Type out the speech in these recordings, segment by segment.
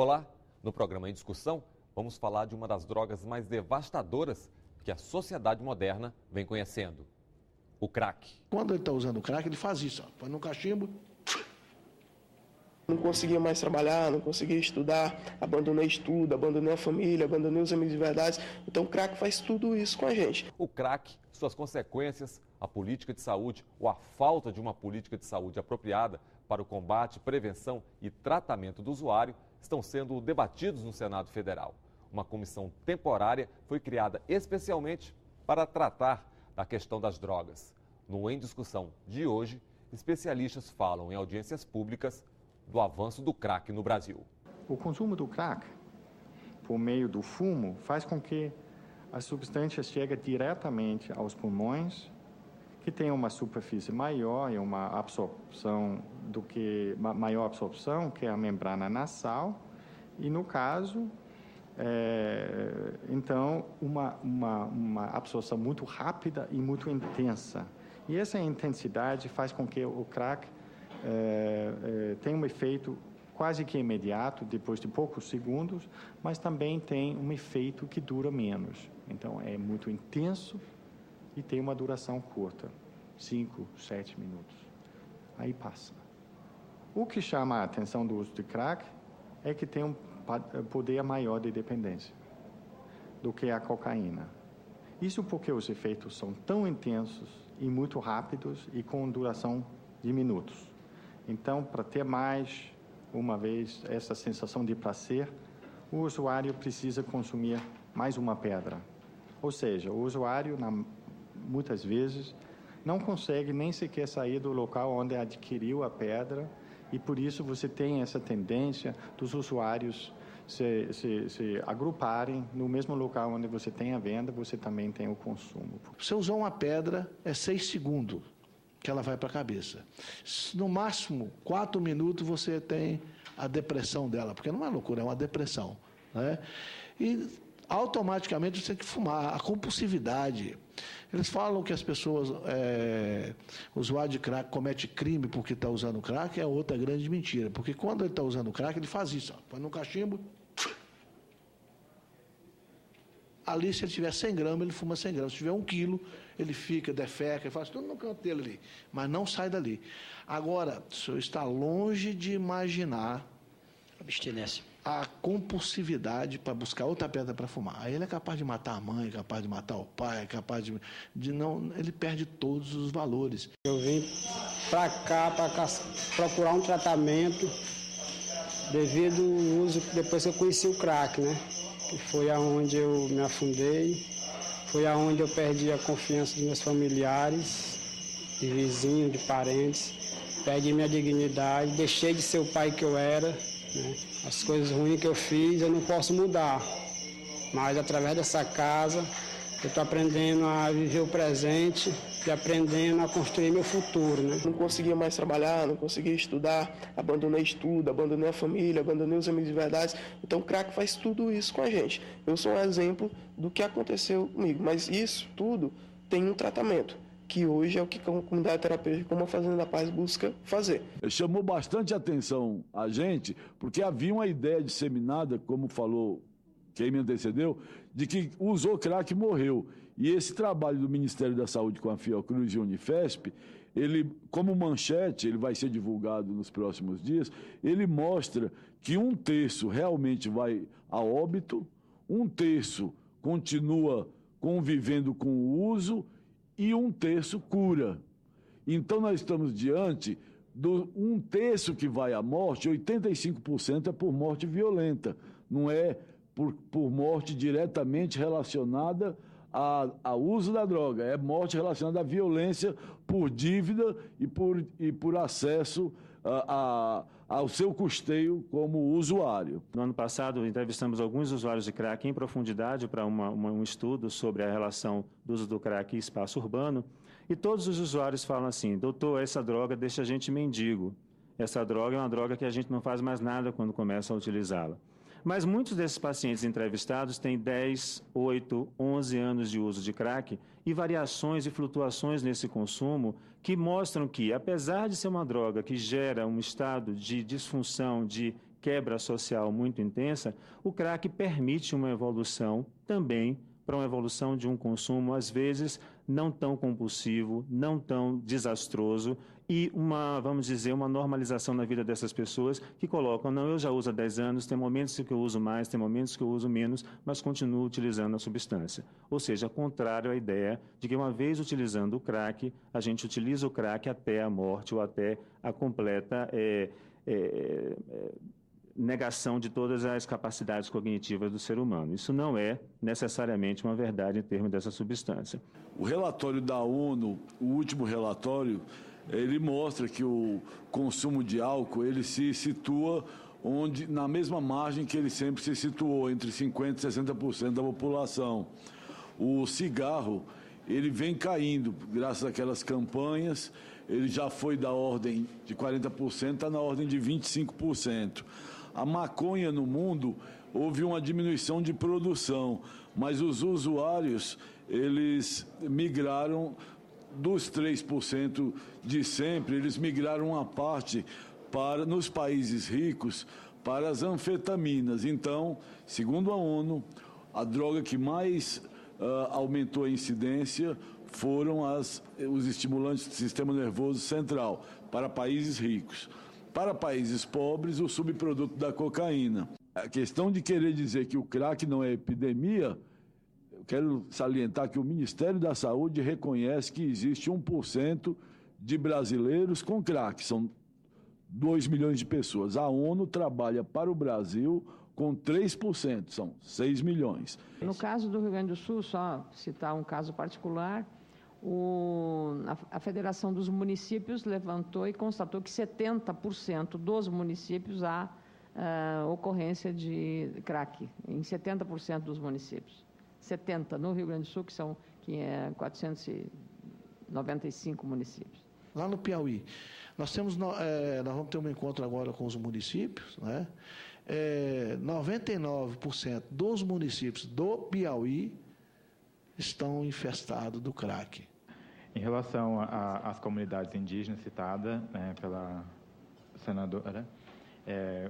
Olá, no programa Em Discussão, vamos falar de uma das drogas mais devastadoras que a sociedade moderna vem conhecendo, o crack. Quando ele está usando o crack, ele faz isso, põe no cachimbo. Não conseguia mais trabalhar, não conseguia estudar, abandonei estudo, abandonei a família, abandonei os amigos de verdade. Então o crack faz tudo isso com a gente. O crack, suas consequências, a política de saúde ou a falta de uma política de saúde apropriada para o combate, prevenção e tratamento do usuário estão sendo debatidos no Senado Federal. Uma comissão temporária foi criada especialmente para tratar da questão das drogas. No Em Discussão de hoje, especialistas falam em audiências públicas do avanço do crack no Brasil. O consumo do crack, por meio do fumo, faz com que a substância chegue diretamente aos pulmões, que tem uma superfície maior e uma absorção maior absorção, que é a membrana nasal, e no caso, então, uma absorção muito rápida e muito intensa. E essa intensidade faz com que o crack tem um efeito quase que imediato, depois de poucos segundos, mas também tem um efeito que dura menos. Então, é muito intenso e tem uma duração curta, 5, 7 minutos. Aí passa. O que chama a atenção do uso de crack é que tem um poder maior de dependência do que a cocaína. Isso porque os efeitos são tão intensos e muito rápidos e com duração de minutos. Então, para ter mais uma vez essa sensação de prazer, o usuário precisa consumir mais uma pedra. Ou seja, o usuário, muitas vezes, não consegue nem sequer sair do local onde adquiriu a pedra, e por isso você tem essa tendência dos usuários se agruparem no mesmo local onde você tem a venda, você também tem o consumo. Você usar uma pedra, é 6 segundos que ela vai para a cabeça. No máximo, 4 minutos você tem a depressão dela, porque não é loucura, é uma depressão, né? E automaticamente você tem que fumar, a compulsividade. Eles falam que as pessoas, usuário de crack comete crime porque está usando crack, é outra grande mentira, porque quando ele está usando crack, ele faz isso, põe no cachimbo. Ali, se ele tiver 100 gramas, ele fuma 100 gramas. Se tiver 1 quilo, ele fica, defeca, ele faz tudo no canto dele ali, mas não sai dali. Agora, o senhor está longe de imaginar abstinência, a compulsividade para buscar outra pedra para fumar. Aí ele é capaz de matar a mãe, é capaz de matar o pai, é capaz de não... Ele perde todos os valores. Eu vim para cá procurar um tratamento devido ao uso, depois que eu conheci o crack, né? Que foi aonde eu me afundei, foi aonde eu perdi a confiança dos meus familiares, de vizinhos, de parentes, perdi minha dignidade, deixei de ser o pai que eu era, né? As coisas ruins que eu fiz eu não posso mudar, mas através dessa casa eu estou aprendendo a viver o presente e aprendendo a construir meu futuro, né? Não conseguia mais trabalhar, não conseguia estudar, abandonei estudo, abandonei a família, abandonei os amigos de verdade. Então o crack faz tudo isso com a gente. Eu sou um exemplo do que aconteceu comigo, mas isso tudo tem um tratamento, que hoje é o que a comunidade terapêutica como a Fazenda da Paz busca fazer. Chamou bastante atenção a gente, porque havia uma ideia disseminada, como falou quem me antecedeu, de que usou crack e morreu. E esse trabalho do Ministério da Saúde com a Fiocruz e a Unifesp, ele, como manchete, ele vai ser divulgado nos próximos dias, ele mostra que 1/3 realmente vai a óbito, 1/3 continua convivendo com o uso e 1/3 cura. Então, nós estamos diante do 1/3 que vai à morte, 85% é por morte violenta, não é por morte diretamente relacionada ao uso da droga, é morte relacionada à violência por dívida e por acesso ao seu custeio como usuário. No ano passado, entrevistamos alguns usuários de crack em profundidade para um estudo sobre a relação do uso do crack e espaço urbano, e todos os usuários falam assim: doutor, essa droga deixa a gente mendigo, essa droga é uma droga que a gente não faz mais nada quando começa a utilizá-la. Mas muitos desses pacientes entrevistados têm 10, 8, 11 anos de uso de crack e variações e flutuações nesse consumo que mostram que, apesar de ser uma droga que gera um estado de disfunção, de quebra social muito intensa, o crack permite uma evolução também para uma evolução de um consumo, às vezes, não tão compulsivo, não tão desastroso e vamos dizer, uma normalização na vida dessas pessoas que colocam, não, eu já uso há 10 anos, tem momentos que eu uso mais, tem momentos que eu uso menos, mas continuo utilizando a substância. Ou seja, contrário à ideia de que uma vez utilizando o crack, a gente utiliza o crack até a morte ou até a completa negação de todas as capacidades cognitivas do ser humano. Isso não é necessariamente uma verdade em termos dessa substância. O relatório da ONU, o último relatório, ele mostra que o consumo de álcool ele se situa na mesma margem que ele sempre se situou, entre 50% e 60% da população. O cigarro, ele vem caindo, graças àquelas campanhas, ele já foi da ordem de 40%, está na ordem de 25%. A maconha no mundo, houve uma diminuição de produção, mas os usuários, eles migraram dos 3% de sempre, eles migraram uma parte nos países ricos para as anfetaminas. Então, segundo a ONU, a droga que mais aumentou a incidência foram os estimulantes do sistema nervoso central para países ricos. Para países pobres, o subproduto da cocaína. A questão de querer dizer que o crack não é epidemia, eu quero salientar que o Ministério da Saúde reconhece que existe 1% de brasileiros com crack, são 2 milhões de pessoas. A ONU trabalha para o Brasil com 3%, são 6 milhões. No caso do Rio Grande do Sul, só citar um caso particular, a Federação dos Municípios levantou e constatou que 70% dos municípios há ocorrência de crack, em 70% dos municípios. 70% no Rio Grande do Sul, que é 495 municípios. Lá no Piauí, nós vamos ter um encontro agora com os municípios, né? 99% dos municípios do Piauí estão infestados do crack. Em relação às comunidades indígenas citadas pela senadora,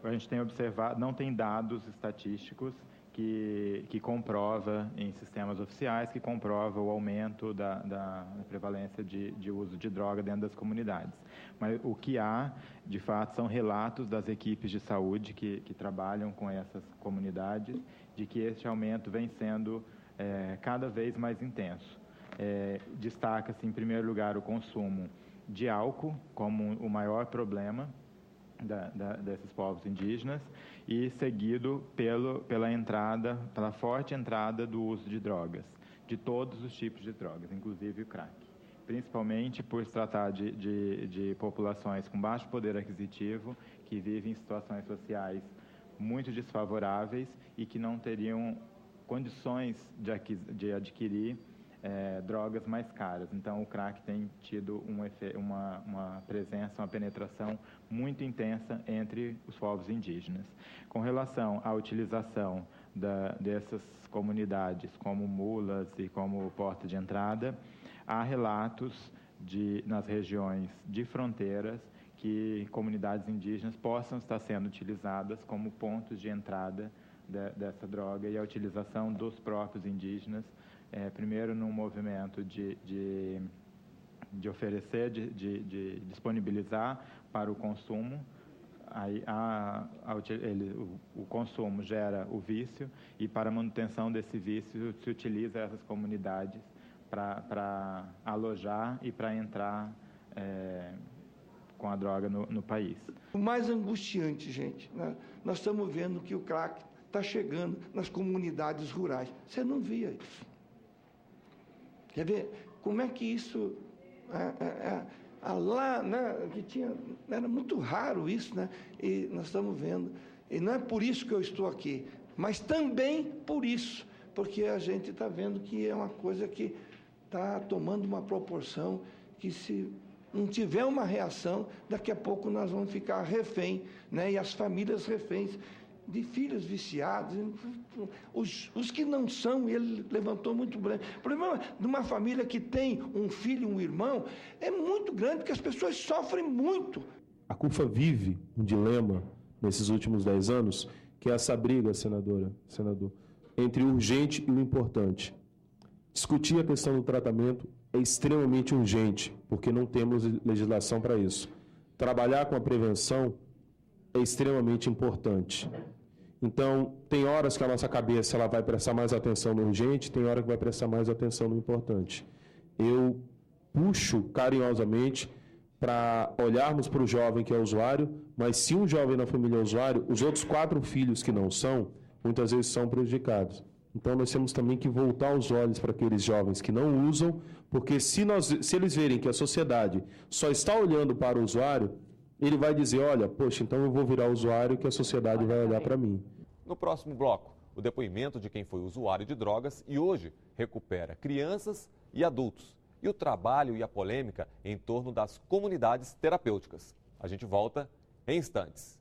a gente tem observado, não tem dados estatísticos que comprova em sistemas oficiais, que comprova o aumento da prevalência de uso de droga dentro das comunidades. Mas o que há, de fato, são relatos das equipes de saúde que trabalham com essas comunidades, de que este aumento vem sendo cada vez mais intenso. Destaca-se, em primeiro lugar, o consumo de álcool como o maior problema desses povos indígenas e seguido pela forte entrada do uso de drogas, de todos os tipos de drogas, inclusive o crack, principalmente por se tratar de populações com baixo poder aquisitivo, que vivem em situações sociais muito desfavoráveis e que não teriam condições de adquirir drogas mais caras. Então, o crack tem tido uma presença, uma penetração muito intensa entre os povos indígenas. Com relação à utilização dessas comunidades como mulas e como porta de entrada, há relatos nas regiões de fronteiras que comunidades indígenas possam estar sendo utilizadas como pontos de entrada dessa droga e a utilização dos próprios indígenas, primeiro num movimento de oferecer, de disponibilizar para o consumo. Aí o consumo gera o vício e para a manutenção desse vício se utiliza essas comunidades para alojar e para entrar com a droga no país. O mais angustiante, gente, né? Nós estamos vendo que o crack está chegando nas comunidades rurais. Você não via isso. Quer ver como é que isso... lá, né, era muito raro isso, né? E nós estamos vendo. E não é por isso que eu estou aqui, mas também por isso, porque a gente está vendo que é uma coisa que está tomando uma proporção que, se não tiver uma reação, daqui a pouco nós vamos ficar refém, né? E as famílias reféns de filhos viciados, os que não são, ele levantou muito grande. O problema de uma família que tem um filho e um irmão é muito grande, porque as pessoas sofrem muito. A CUFA vive um dilema nesses últimos 10 anos, que é essa briga, senador, entre o urgente e o importante. Discutir a questão do tratamento é extremamente urgente, porque não temos legislação para isso. Trabalhar com a prevenção é extremamente importante. Então, tem horas que a nossa cabeça ela vai prestar mais atenção no urgente, tem hora que vai prestar mais atenção no importante. Eu puxo carinhosamente para olharmos para o jovem que é usuário, mas se um jovem na família é usuário, os outros 4 filhos que não são, muitas vezes são prejudicados. Então, nós temos também que voltar os olhos para aqueles jovens que não usam, porque se eles verem que a sociedade só está olhando para o usuário, ele vai dizer, olha, poxa, então eu vou virar usuário que a sociedade vai olhar para mim. No próximo bloco, o depoimento de quem foi usuário de drogas e hoje recupera crianças e adultos. E o trabalho e a polêmica em torno das comunidades terapêuticas. A gente volta em instantes.